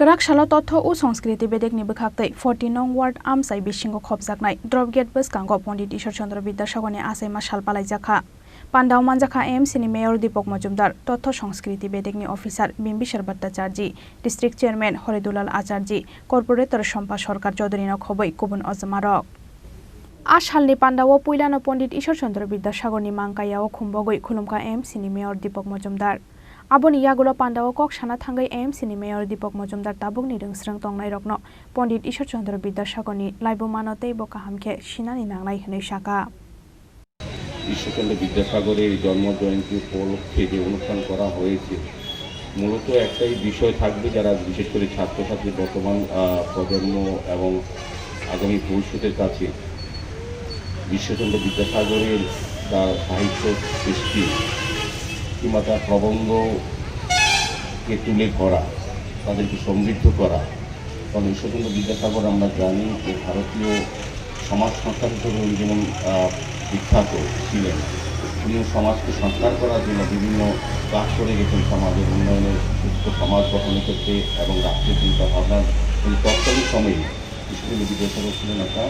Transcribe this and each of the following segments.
Kerak Shalo Totho o Sanskrit Bedek ni Bwkhaktwi 14 nong ward Amsai bisingo khopjaknai drop gate bwskango Pandit Ishwar Chandra Vidyasagar ni Achaima Palaijakha Pandau Manjakha MC ni Mayor Dipok Majumdar Totho Sanskrit Bedek ni Officer Bimbishar Bhattacharji District Chairman Horidulal Acharji Corporator Shompa Sarkar Chaudhary no khoboi kubun Achamarok Ashalni Pandao Puilano Pandit Ishwar Chandra Vidyasagar ni Mangkayao Khumbogoi Khulumka MC ni Mayor Dipok Majumdar Aboni yagulo Pandao kok sana thangai MC ni Mayor Dipok Majumdar tabuk ni rengsrang tongnai rokno Pandit Ishwar Chandra Vidyasagar ni laibo manote boka hamke sinani nangnai hnai saka Ishwar Chandra বিদ্যাসাগরের জন্ম জয়ন্তী উপলক্ষে যে অনুষ্ঠান করা হয়েছে মূলত একটাই বিষয় থাকবে যারা বিশেষ করে ছাত্রছাত্রী বর্তমান প্রজন্ম এবং আগামী ভবিষ্যতের কাছে ঈশ্বরচন্দ্র বিদ্যাসাগরের তার সাহিত্য সৃষ্টি কিংবা তার প্রবন্ধকে তুলে ধরা তাদেরকে সমৃদ্ধ করা কারণ ঈশ্বরচন্দ্র বিদ্যাসাগর আমরা জানি যে ভারতীয় সমাজ সংস্কার হিসেবে যেমন বিখ্যাত ছিলেন উনিও সমাজকে সংস্কার করার জন্য বিভিন্ন কাজ করে গেছেন সমাজের উন্নয়নের সুস্থ সমাজ গঠনের ক্ষেত্রে এবং রাষ্ট্রীয় চিন্তাভাবনার তৎকালীন সময়ে ঈশ্বরচন্দ্র বিদ্যাসাগর ছিলেন একটা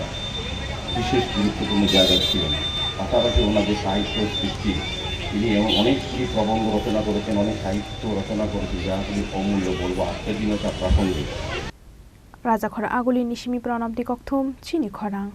বিশেষ গুরুত্বপূর্ণ জায়গায় ছিলেন পাশাপাশি ওনার যে সাহিত্য সৃষ্টি তিনি অনেকগুলি প্রবন্ধ রচনা করেছেন অনেক সাহিত্য রচনা করেছেন যাগুলি অমূল্য বলবো আজকের দিনে তা প্রাসঙ্গিক Raja Khora Aguli Nishimi Pranam Di Kokthum Chini Khorang